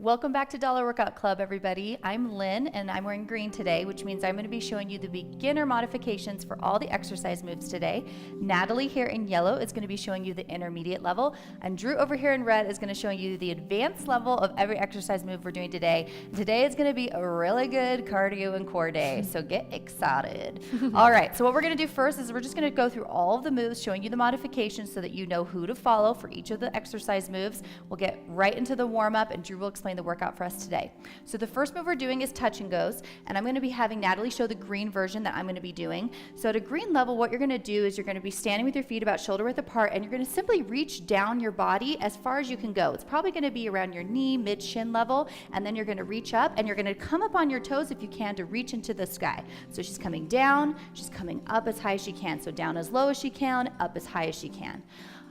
Welcome back to Dollar Workout Club, everybody. I'm Lynn, and I'm wearing green today, which means I'm going to be showing you the beginner modifications for all the exercise moves today. Natalie here in yellow is going to be showing you the intermediate level, and Drew over here in red is going to show you the advanced level of every exercise move we're doing today. Today is going to be a really good cardio and core day, so get excited. All right, so what we're going to do first is we're just going to go through all of the moves, showing you the modifications so that you know who to follow for each of the exercise moves. We'll get right into the warm-up, and Drew will explain the workout for us today. So the first move we're doing is touch and goes, and I'm going to be having Natalie show the green version that I'm going to be doing. So at a green level, what you're going to do is you're going to be standing with your feet about shoulder width apart, and you're going to simply reach down your body as far as you can go. It's probably going to be around your knee, mid-shin level, and then you're going to reach up, and you're going to come up on your toes if you can to reach into the sky. So she's coming down, she's coming up as high as she can. So down as low as she can, up as high as she can.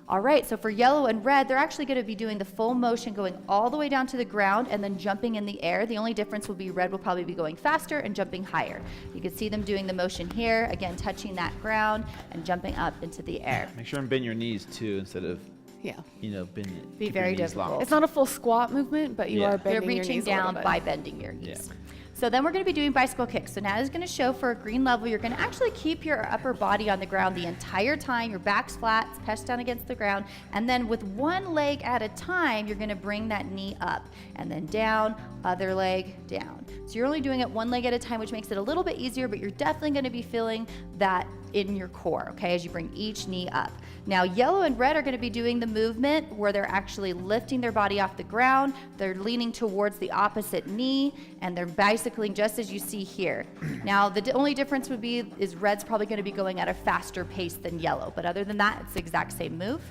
All right, so for yellow and red, they're actually going to be doing the full motion going all the way down to the ground and then jumping in the air. The only difference will be red will probably be going faster and jumping higher. You can see them doing the motion here, again, touching that ground and jumping up into the air. Make sure and bend your knees too instead of, Be very difficult. It's not a full squat movement, but you are bending your knees. You're reaching down by bending your knees. So then we're going to be doing bicycle kicks. So Natalie's going to show for a green level, you're going to actually keep your upper body on the ground the entire time. Your back's flat, pressed down against the ground. And then with one leg at a time, you're going to bring that knee up and then down, other leg down. So you're only doing it one leg at a time, which makes it a little bit easier, but you're definitely going to be feeling that in your core, okay, as you bring each knee up. Now, yellow and red are going to be doing the movement where they're actually lifting their body off the ground. They're leaning towards the opposite knee, and they're bicycling just as you see here. Now, the only difference would be is red's probably going to be going at a faster pace than yellow, but other than that, it's the exact same move.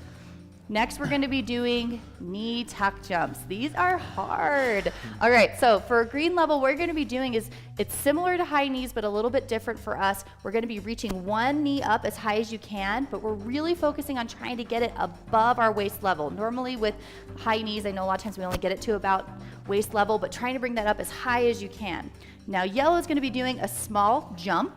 Next, we're going to be doing knee tuck jumps. These are hard. All right, so for a green level, what you're going to be doing is it's similar to high knees, but a little bit different for us. We're going to be reaching one knee up as high as you can, but we're really focusing on trying to get it above our waist level. Normally with high knees, I know a lot of times we only get it to about waist level, but trying to bring that up as high as you can. Now, yellow is going to be doing a small jump.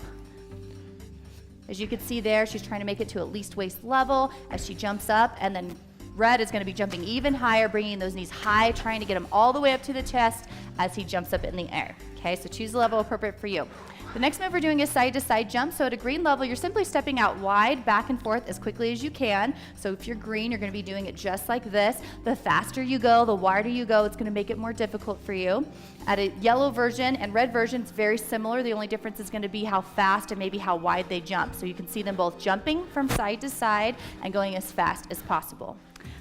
As you can see there, she's trying to make it to at least waist level as she jumps up, and then red is going to be jumping even higher, bringing those knees high, trying to get them all the way up to the chest as he jumps up in the air. Okay, so choose the level appropriate for you. The next move we're doing is side-to-side jump. So at a green level, you're simply stepping out wide, back and forth as quickly as you can. So if you're green, you're going to be doing it just like this. The faster you go, the wider you go, it's going to make it more difficult for you. At a yellow version and red version, it's very similar. The only difference is going to be how fast and maybe how wide they jump. So you can see them both jumping from side to side and going as fast as possible.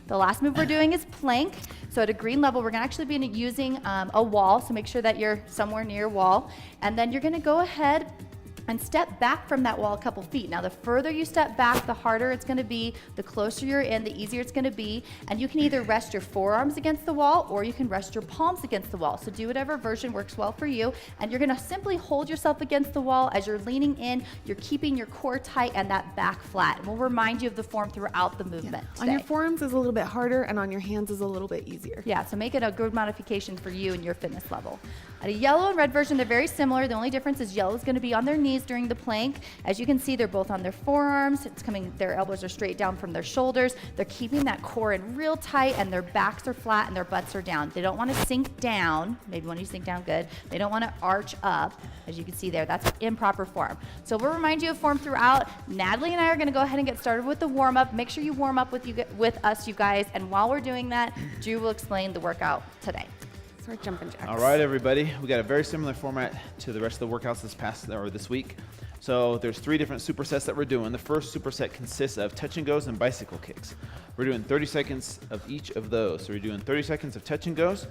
The last move we're doing is plank. So at a green level, we're going to actually be using a wall. So make sure that you're somewhere near a wall. And then you're going to go ahead and step back from that wall a couple feet. Now, the further you step back, the harder it's going to be. The closer you're in, the easier it's going to be. And you can either rest your forearms against the wall or you can rest your palms against the wall. So do whatever version works well for you. And you're going to simply hold yourself against the wall as you're leaning in. You're keeping your core tight and that back flat. And we'll remind you of the form throughout the movement today. On your forearms is a little bit harder, and on your hands is a little bit easier. Yeah, so make it a good modification for you and your fitness level. At a yellow and red version, they're very similar. The only difference is yellow is going to be on their knees during the plank. As you can see, they're both on their forearms. It's coming, their elbows are straight down from their shoulders. They're keeping that core in real tight, and their backs are flat and their butts are down. They don't want to sink down. Maybe when you sink down, good. They don't want to arch up. As you can see there, that's improper form. So we'll remind you of form throughout. Natalie and I are going to go ahead and get started with the warm-up. Make sure you warm up with us, you guys. And while we're doing that, Drew will explain the workout today. Jumping jacks. All right, everybody. We got a very similar format to the rest of the workouts this week. So there's 3 different supersets that we're doing. The first superset consists of touch and goes and bicycle kicks. We're doing 30 seconds of each of those. So we're doing 30 seconds of touch and goes,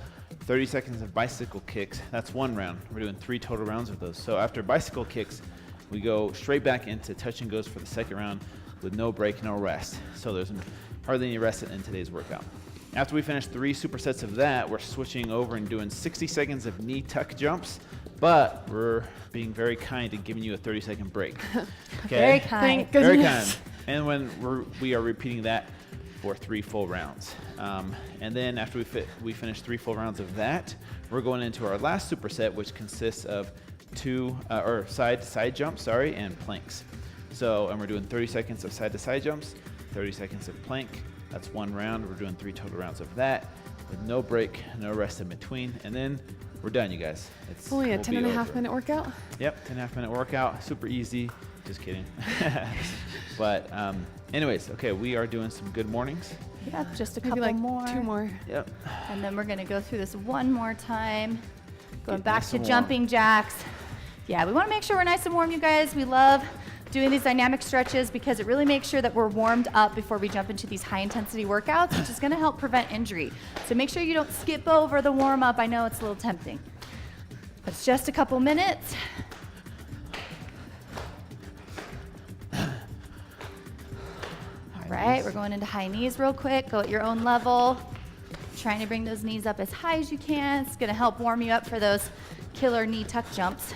30 seconds of bicycle kicks. That's one round. We're doing 3 total rounds of those. So after bicycle kicks, we go straight back into touch and goes for the second round with no break, no rest. So there's hardly any rest in today's workout. After we finish 3 supersets of that, we're switching over and doing 60 seconds of knee tuck jumps, but we're being very kind and giving you a 30-second break. Okay? Very kind. Very kind. And when we are repeating that for 3 full rounds. And then after we finish 3 full rounds of that, we're going into our last superset, which consists of side-to-side jumps, and planks. So, and we're doing 30 seconds of side-to-side jumps, 30 seconds of plank. That's one round. We're doing 3 total rounds of that. with no break, no rest in between. And then we're done, you guys. It's Only a we'll 10 be and a over. half minute workout? Yep, 10.5 minute workout, super easy. Just kidding. But anyways, okay, we are doing some good mornings. Yep, just a Maybe couple like more. 2 more. Yep. And then we're gonna go through this one more time. Going Get back nice to and warm. jumping jacks. Yeah, we wanna make sure we're nice and warm, you guys. We love doing these dynamic stretches because it really makes sure that we're warmed up before we jump into these high intensity workouts, which is gonna help prevent injury. So make sure you don't skip over the warm up. I know it's a little tempting. It's just a couple minutes. All right, we're going into high knees real quick. Go at your own level. Trying to bring those knees up as high as you can. It's gonna help warm you up for those killer knee tuck jumps.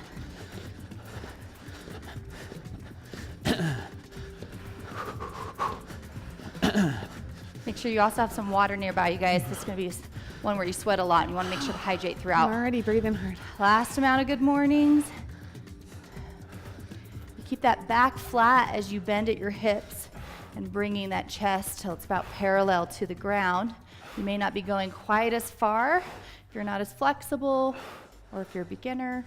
Make sure you also have some water nearby, you guys. This is gonna be one where you sweat a lot and you wanna make sure to hydrate I'm throughout. already breathing hard. Last amount of good mornings. You keep that back flat as you bend at your hips and bringing that chest till it's about parallel to the ground. You may not be going quite as far if you're not as flexible or if you're a beginner.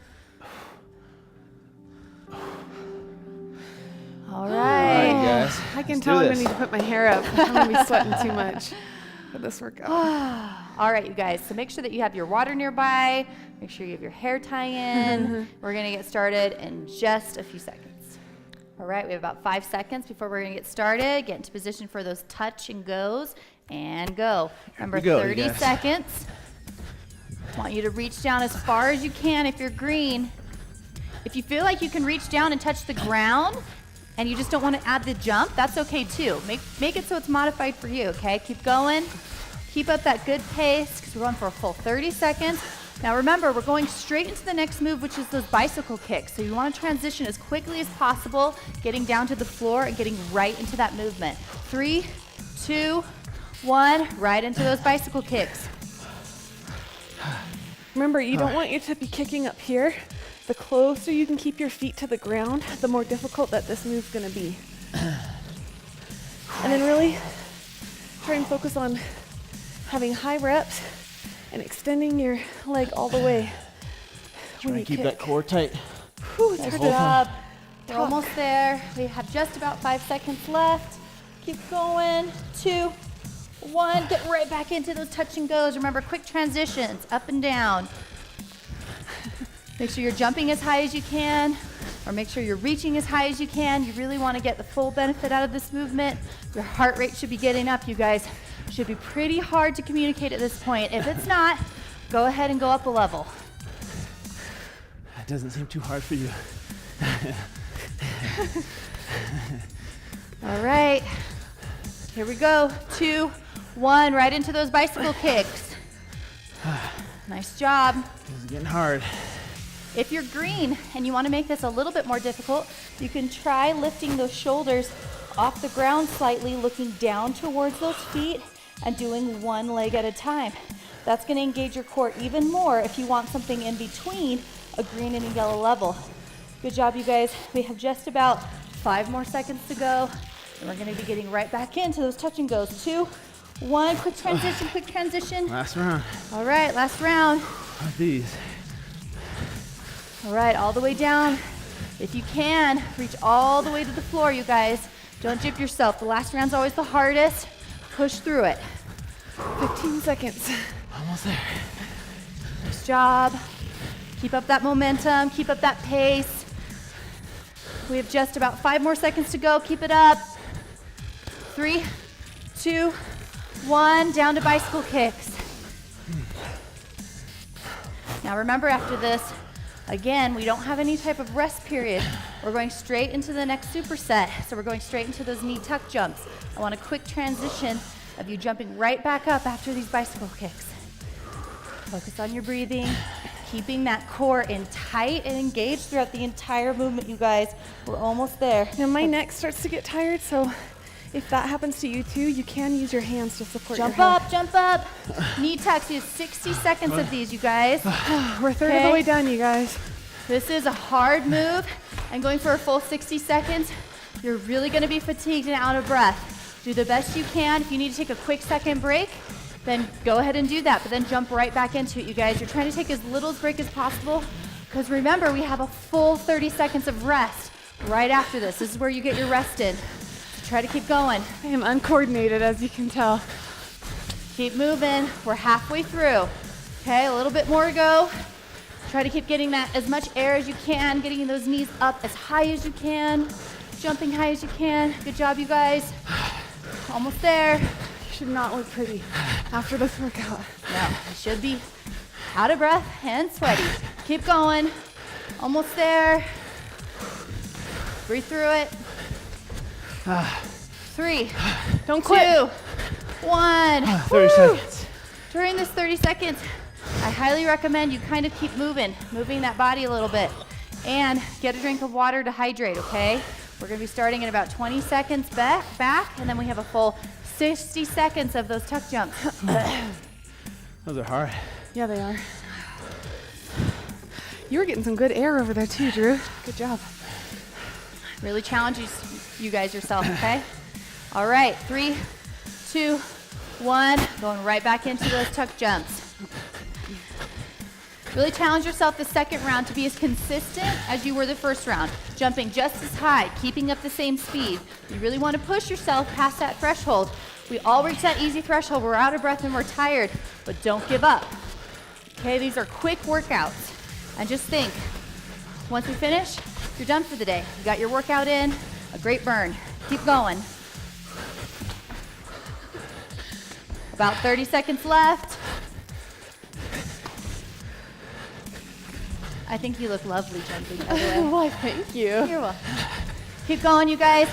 All right. guys, I can let's tell do I'm this. gonna need to put my hair up. I'm gonna be sweating too much for this workout. All right, you guys, so make sure that you have your water nearby. Make sure you have your hair tie in. We're gonna get started in just a few seconds. All right, we have about 5 seconds before we're gonna get started. Get into position for those touch and goes, and go. Remember, we go, you 30 guys. seconds. Want you to reach down as far as you can if you're green. If you feel like you can reach down and touch the ground, and you just don't want to add the jump, that's okay too. Make it so it's modified for you, okay? Keep going. Keep up that good pace because we're going for a full 30 seconds. Now remember, we're going straight into the next move, which is those bicycle kicks. So you want to transition as quickly as possible, getting down to the floor and getting right into that movement. 3, 2, 1, right into those bicycle kicks. Remember, you don't want you to be kicking up here. The closer you can keep your feet to the ground, the more difficult that this move's gonna be. And then really try and focus on having high reps and extending your leg all the way when you Keep kick. that core tight. Whew, it's Nice hard to job. We're talk. almost there. We have just about 5 seconds left. Keep going. 2, 1. Get right back into those touch and goes. Remember, quick transitions, up and down. Make sure you're jumping as high as you can, or make sure you're reaching as high as you can. You really want to get the full benefit out of this movement. Your heart rate should be getting up, you guys. Should be pretty hard to communicate at this point. If it's not, go ahead and go up a level. That doesn't seem too hard for you. All right, here we go. 2, 1, right into those bicycle kicks. Nice job. This is getting hard. If you're green and you want to make this a little bit more difficult, you can try lifting those shoulders off the ground slightly, looking down towards those feet and doing one leg at a time. That's going to engage your core even more if you want something in between a green and a yellow level. Good job, you guys. We have just about 5 more seconds to go, and we're going to be getting right back into those touch and goes. 2, 1, quick transition, quick transition. Last round. All right, last round. Of these. All right, all the way down. If you can, reach all the way to the floor, you guys. Don't jip yourself. The last round's always the hardest. Push through it. 15 seconds. Almost there. Nice job. Keep up that momentum. Keep up that pace. We have just about 5 more seconds to go. Keep it up. 3, 2, 1. Down to bicycle kicks. Now remember, after this, again, we don't have any type of rest period. We're going straight into the next superset. So we're going straight into those knee tuck jumps. I want a quick transition of you jumping right back up after these bicycle kicks. Focus on your breathing, keeping that core in tight and engaged throughout the entire movement, you guys. We're almost there. Now my neck starts to get tired, so if that happens to you too, you can use your hands to support Jump your head. up, jump up. Knee tucks. You have 60 seconds of these, you guys. We're a third of Okay. the way done, you guys. This is a hard move, and going for a full 60 seconds, you're really gonna be fatigued and out of breath. Do the best you can. If you need to take a quick second break, then go ahead and do that, but then jump right back into it, you guys. You're trying to take as little break as possible, because remember, we have a full 30 seconds of rest right after this. This is where you get your rest in. So try to keep going. I am uncoordinated, as you can tell. Keep moving. We're halfway through. Okay, a little bit more to go. Try to keep getting that as much air as you can, getting those knees up as high as you can, jumping high as you can. Good job, you guys. Almost there. You should not look pretty after this workout. No, you should be out of breath and sweaty. Keep going. Almost there. Breathe through it. 3, Don't quit. 2, 1. 30 seconds. During this 30 seconds, I highly recommend you kind of keep moving that body a little bit. And get a drink of water to hydrate, okay? We're gonna be starting in about 20 seconds back, and then we have a full 60 seconds of those tuck jumps. Those are hard. Yeah, they are. You were getting some good air over there too, Drew. Good job. Really challenge you guys yourself, okay? All right, 3, 2, 1. Going right back into those tuck jumps. Really challenge yourself the second round to be as consistent as you were the first round. Jumping just as high, keeping up the same speed. You really want to push yourself past that threshold. We all reach that easy threshold. We're out of breath and we're tired, but don't give up. Okay, these are quick workouts. And just think, once we finish, you're done for the day. You got your workout in, a great burn. Keep going. About 30 seconds left. I think you look lovely jumping, by the way. Why, thank you. You're welcome. Keep going, you guys.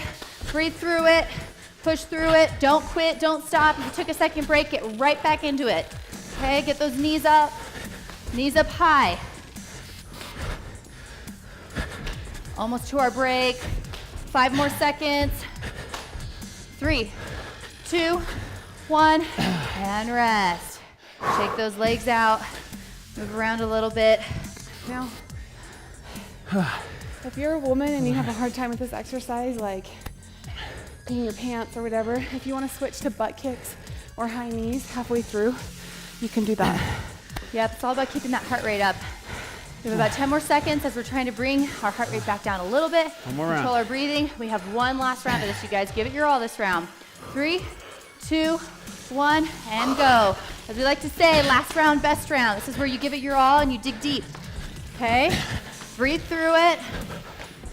Breathe through it. Push through it. Don't quit. Don't stop. If you took a second break, get right back into it. Okay, get those knees up. Knees up high. Almost to our break. 5 more seconds. 3, 2, 1, and rest. Shake those legs out. Move around a little bit. Now, if you're a woman and you have a hard time with this exercise, like peeing your pants or whatever, if you want to switch to butt kicks or high knees halfway through, you can do that. Yep, it's all about keeping that heart rate up. We have about 10 more seconds as we're trying to bring our heart rate back down a little bit. One more round. Control our breathing. We have one last round of this, you guys. Give it your all this round. 3, 2, 1, and go. As we like to say, last round, best round. This is where you give it your all and you dig deep. Okay? Breathe through it.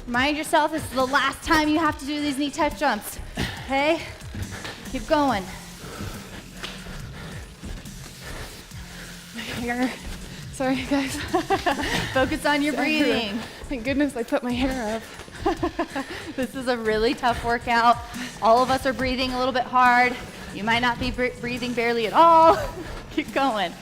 Remind yourself this is the last time you have to do these knee tuck jumps. Okay? Keep going. My hair. Sorry, guys. Focus on your breathing. Thank goodness I put my hair up. This is a really tough workout. All of us are breathing a little bit hard. You might not be breathing barely at all. Keep going.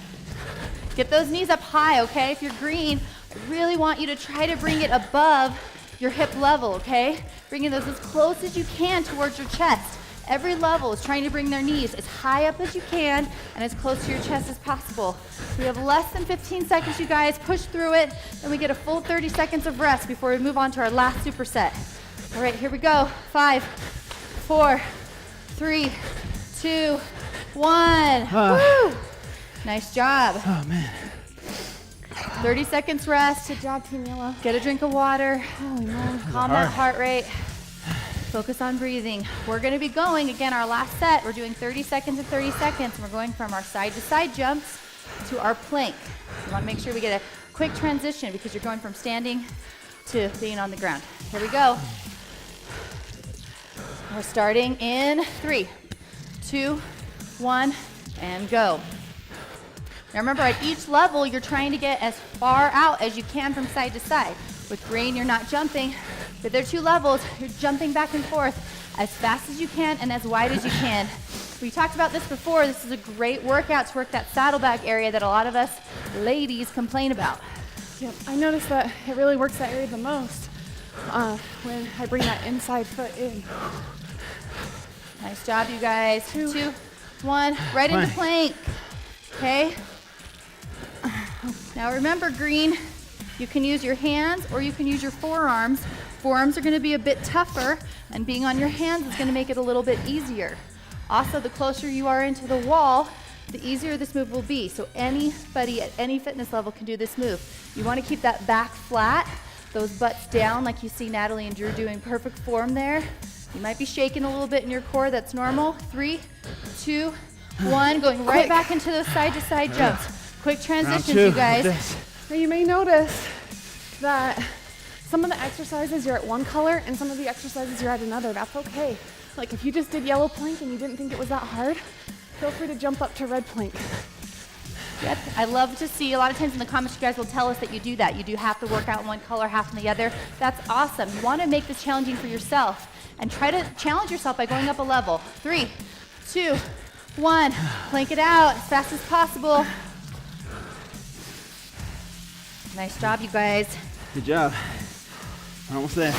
Get those knees up high, okay? If you're green, I really want you to try to bring it above your hip level, okay? Bringing those as close as you can towards your chest. Every level is trying to bring their knees as high up as you can and as close to your chest as possible. We have less than 15 seconds, you guys. Push through it, and we get a full 30 seconds of rest before we move on to our last superset. All right, here we go. 5, 4, 3, 2, 1. Woo! Nice job. Oh, man. 30 seconds rest. Good job, Team Yellow. Get a drink of water. Holy moly. Calm that heart rate. Focus on breathing. We're going to be going, again, our last set. We're doing 30 seconds and 30 seconds. And we're going from our side-to-side jumps to our plank. We want to make sure we get a quick transition because you're going from standing to being on the ground. Here we go. We're starting in 3, 2, 1, and go. Now remember, at each level, you're trying to get as far out as you can from side to side. With green, you're not jumping. But there are 2 levels. You're jumping back and forth as fast as you can and as wide as you can. We talked about this before. This is a great workout to work that saddlebag area that a lot of us ladies complain about. Yep, I noticed that it really works that area the most when I bring that inside foot in. Nice job, you guys. 2, 1, right into plank. Okay? Now remember, green, you can use your hands or you can use your forearms. Forearms are going to be a bit tougher, and being on your hands is going to make it a little bit easier. Also, the closer you are into the wall, the easier this move will be. So anybody at any fitness level can do this move. You want to keep that back flat, those butts down like you see Natalie and Drew doing, perfect form there. You might be shaking a little bit in your core, that's normal. 3, 2, 1, going right back into those side to side jumps. Quick transitions, you guys. Now you may notice that some of the exercises you're at one color and some of the exercises you're at another. That's okay. Like if you just did yellow plank and you didn't think it was that hard, feel free to jump up to red plank. Yep, I love to see, a lot of times in the comments you guys will tell us that you do that. You do half the workout in one color, half in the other. That's awesome. You want to make this challenging for yourself and try to challenge yourself by going up a level. 3, 2, 1, plank it out as fast as possible. Nice job, you guys. Good job. We're almost there.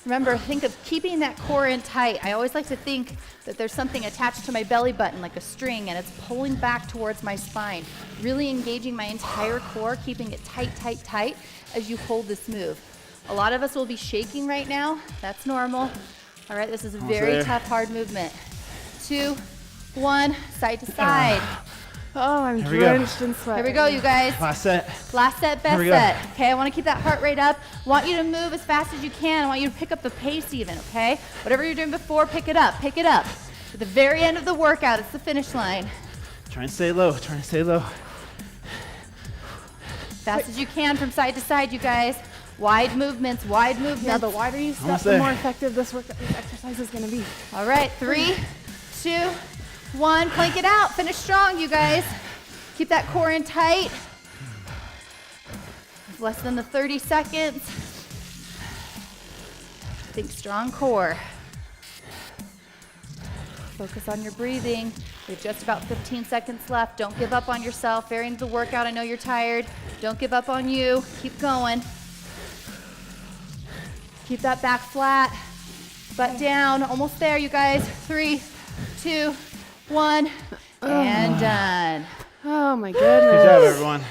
Remember, think of keeping that core in tight. I always like to think that there's something attached to my belly button, like a string, and it's pulling back towards my spine. Really engaging my entire core, keeping it tight, tight, tight as you hold this move. A lot of us will be shaking right now. That's normal. All right, this is a very tough, hard movement. 2, 1, side to side. Oh, I'm drenched in sweat. Here we go, you guys. Last set. Last set, best set. Okay, I want to keep that heart rate up. I want you to move as fast as you can. I want you to pick up the pace even, okay? Whatever you're doing before, pick it up, pick it up. At the very end of the workout, it's the finish line. Try and stay low, try and stay low. Fast as you can from side to side, you guys. Wide movements, wide movements. Now the wider you step, the more effective this exercise is going to be. All right, 3, 2, 1, plank it out. Finish strong, you guys. Keep that core in tight. Less than the 30 seconds. Think strong core. Focus on your breathing. We have just about 15 seconds left. Don't give up on yourself. Very into the workout. I know you're tired. Don't give up on you. Keep going. Keep that back flat. Butt down. Almost there, you guys. 3, 2, 1, and done. Oh my goodness. Good job, everyone.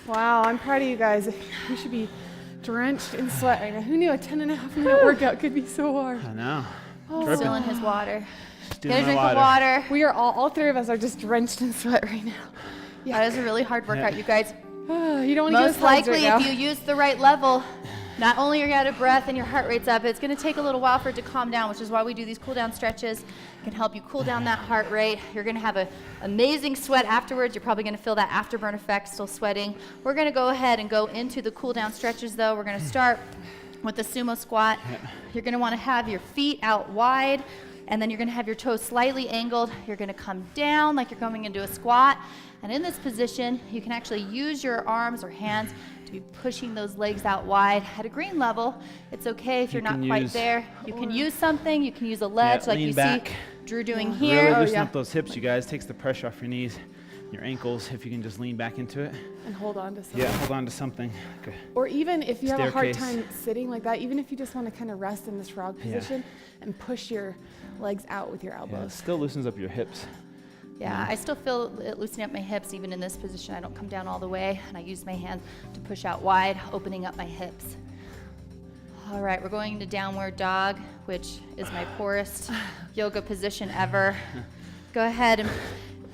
Wow, I'm proud of you guys. You should be drenched in sweat right now. Who knew a 10.5-minute workout could be so hard? I know. Oh. Still in his water. Doing Get a my drink of water. We are all three of us are just drenched in sweat right now. That is a really hard workout, you guys. You don't want to Most likely, if you use the right level, not only are you out of breath and your heart rate's up, it's going to take a little while for it to calm down, which is why we do these cool down stretches. It can help you cool down that heart rate. You're going to have an amazing sweat afterwards. You're probably going to feel that afterburn effect, still sweating. We're going to go ahead and go into the cool down stretches, though. We're going to start with the sumo squat. You're going to want to have your feet out wide, and then you're going to have your toes slightly angled. You're going to come down like you're going into a squat. And in this position, you can actually use your arms or hands to be pushing those legs out wide. At a green level, it's okay if you're not quite there. You can use something. You can use a ledge like you see Drew doing here. Really loosen up those hips, you guys. Takes the pressure off your knees, your ankles, if you can just lean back into it. And hold on to something. Yeah, hold on to something. Okay. Or even if you have a hard time sitting like that, even if you just want to kind of rest in this frog position and push your legs out with your elbows. Yeah, it still loosens up your hips. Yeah, I still feel it loosening up my hips even in this position. I don't come down all the way, and I use my hands to push out wide, opening up my hips. All right, we're going into downward dog, which is my poorest yoga position ever. Go ahead and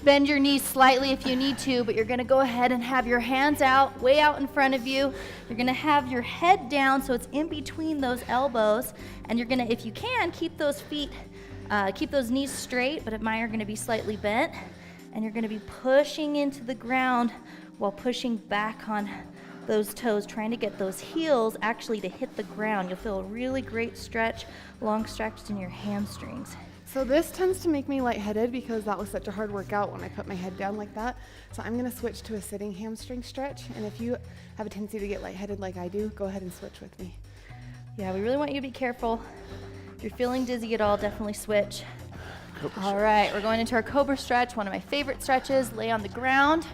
bend your knees slightly if you need to, but you're gonna go ahead and have your hands out, way out in front of you. You're gonna have your head down so it's in between those elbows, and you're gonna, if you can, keep those feet keep those knees straight, but mine are going to be slightly bent. And you're going to be pushing into the ground while pushing back on those toes, trying to get those heels actually to hit the ground. You'll feel a really great stretch, long stretch in your hamstrings. So this tends to make me lightheaded because that was such a hard workout when I put my head down like that. So I'm going to switch to a sitting hamstring stretch. And if you have a tendency to get lightheaded like I do, go ahead and switch with me. Yeah, we really want you to be careful. If you're feeling dizzy at all, definitely switch. All right, we're going into our cobra stretch, one of my favorite stretches. Lay on the ground.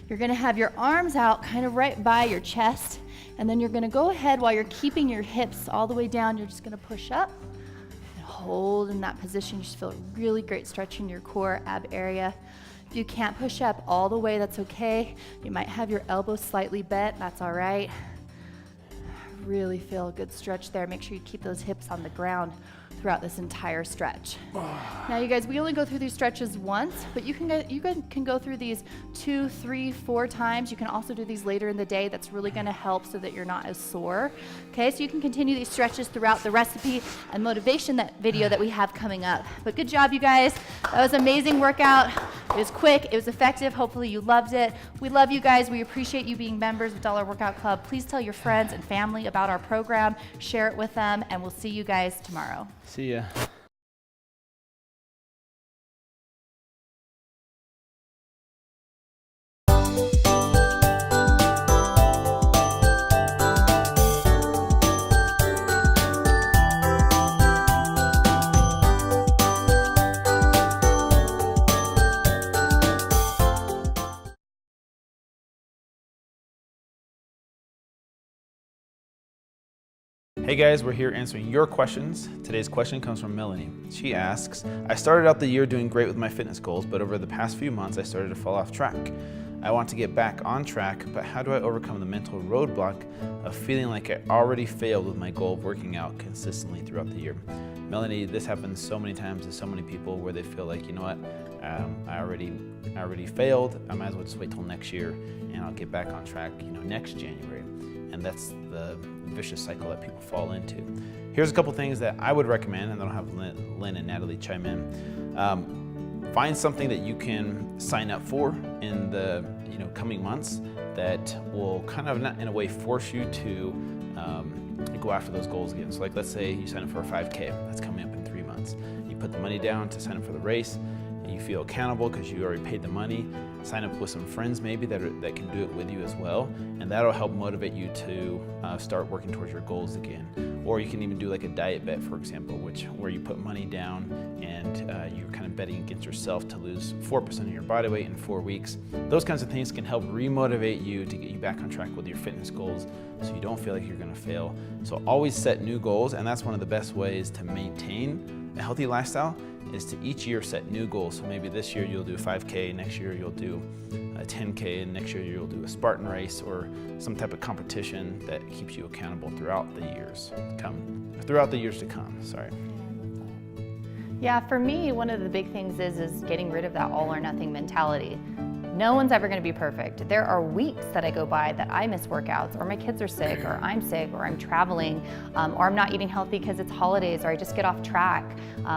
You're going to have your arms out kind of right by your chest, and then you're going to go ahead while you're keeping your hips all the way down. You're just going to push up and hold in that position. You just feel a really great stretch in your core ab area. If you can't push up all the way, that's okay. You might have your elbows slightly bent. That's all right. Really feel a good stretch there. Make sure you keep those hips on the ground. throughout this entire stretch. Now you guys, we only go through these stretches once, but you can go through these 2, 3, 4 times. You can also do these later in the day. That's really gonna help so that you're not as sore. Okay, so you can continue these stretches throughout the recipe and motivation video that we have coming up. But good job, you guys. That was an amazing workout. It was quick, it was effective. Hopefully you loved it. We love you guys. We appreciate you being members of Dollar Workout Club. Please tell your friends and family about our program, share it with them, and we'll see you guys tomorrow. See ya. Hey guys, we're here answering your questions. Today's question comes from Melanie. She asks, I started out the year doing great with my fitness goals, but over the past few months I started to fall off track. I want to get back on track, but how do I overcome the mental roadblock of feeling like I already failed with my goal of working out consistently throughout the year? Melanie, this happens so many times to so many people where they feel like, you know what, I already failed. I might as well just wait till next year and I'll get back on track, next January. And that's the vicious cycle that people fall into. Here's a couple things that I would recommend, and then I'll have Lynn and Natalie chime in. Find something that you can sign up for in the coming months that will kind of, in a way, force you to go after those goals again. So like, let's say you sign up for a 5K, that's coming up in 3 months. You put the money down to sign up for the race, and you feel accountable because you already paid the money. Sign up with some friends maybe that can do it with you as well, and that'll help motivate you to start working towards your goals again. Or you can even do like a diet bet, for example, where you put money down and you're kind of betting against yourself to lose 4% of your body weight in 4 weeks. Those kinds of things can help remotivate you to get you back on track with your fitness goals so you don't feel like you're gonna fail. So always set new goals, and that's one of the best ways to maintain a healthy lifestyle, is to each year set new goals. So maybe this year you'll do a 5K, next year you'll do a 10K, and next year you'll do a Spartan race or some type of competition that keeps you accountable throughout the years to come. Sorry. Yeah, for me, one of the big things is getting rid of that all or nothing mentality. No one's ever gonna be perfect. There are weeks that I go by that I miss workouts, or my kids are sick, or I'm sick, or I'm traveling, or I'm not eating healthy because it's holidays, or I just get off track,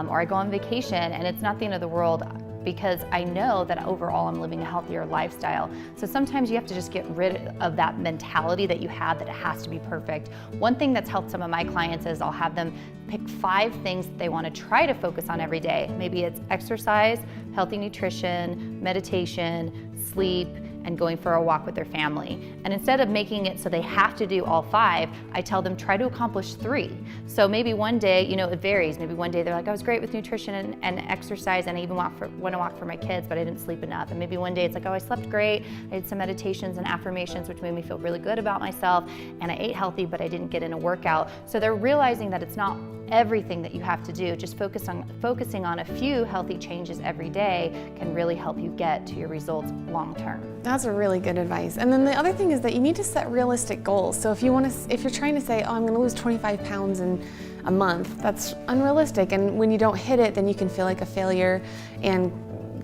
or I go on vacation, and it's not the end of the world, because I know that overall I'm living a healthier lifestyle. So sometimes you have to just get rid of that mentality that you have that it has to be perfect. One thing that's helped some of my clients is I'll have them pick 5 things that they want to try to focus on every day. Maybe it's exercise, healthy nutrition, meditation, sleep, and going for a walk with their family. And instead of making it so they have to do all 5, I tell them try to accomplish 3. So maybe one day, it varies. Maybe one day they're like, I was great with nutrition and exercise, and I even want to walk for my kids, but I didn't sleep enough. And maybe one day it's like, oh, I slept great. I did some meditations and affirmations, which made me feel really good about myself, and I ate healthy, but I didn't get in a workout. So they're realizing that it's not everything that you have to do. Just focusing on a few healthy changes every day can really help you get to your results long term. That's a really good advice. And then the other thing is that you need to set realistic goals. So if you're trying to say, oh, I'm going to lose 25 pounds in a month, that's unrealistic. And when you don't hit it, then you can feel like a failure and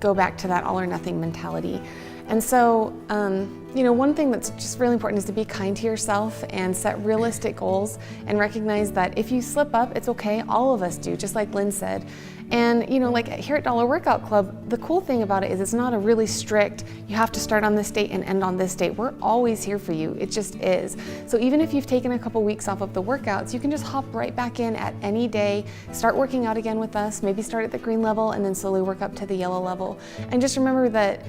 go back to that all or nothing mentality. And so, one thing that's just really important is to be kind to yourself and set realistic goals and recognize that if you slip up, it's okay. All of us do, just like Lynn said. And, like here at Dollar Workout Club, the cool thing about it is it's not a really strict, you have to start on this date and end on this date. We're always here for you. It just is. So even if you've taken a couple weeks off of the workouts, you can just hop right back in at any day, start working out again with us, maybe start at the green level and then slowly work up to the yellow level. And just remember that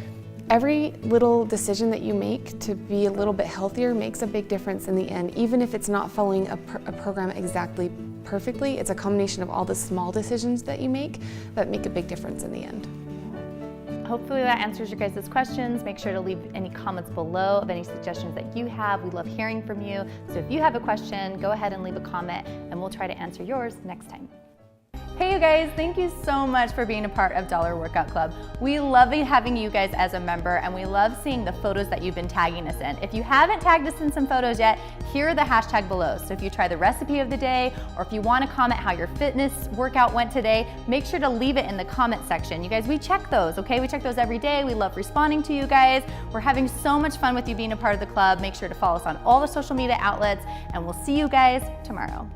every little decision that you make to be a little bit healthier makes a big difference in the end, even if it's not following a program exactly perfectly. It's a combination of all the small decisions that you make that make a big difference in the end. Hopefully that answers your guys' questions. Make sure to leave any comments below of any suggestions that you have. We love hearing from you. So if you have a question, go ahead and leave a comment and we'll try to answer yours next time. Hey you guys, thank you so much for being a part of Dollar Workout Club. We love having you guys as a member, and we love seeing the photos that you've been tagging us in. If you haven't tagged us in some photos yet, here are the hashtag below. So if you try the recipe of the day, or if you want to comment how your fitness workout went today, make sure to leave it in the comment section. You guys, we check those, okay? We check those every day. We love responding to you guys. We're having so much fun with you being a part of the club. Make sure to follow us on all the social media outlets, and we'll see you guys tomorrow.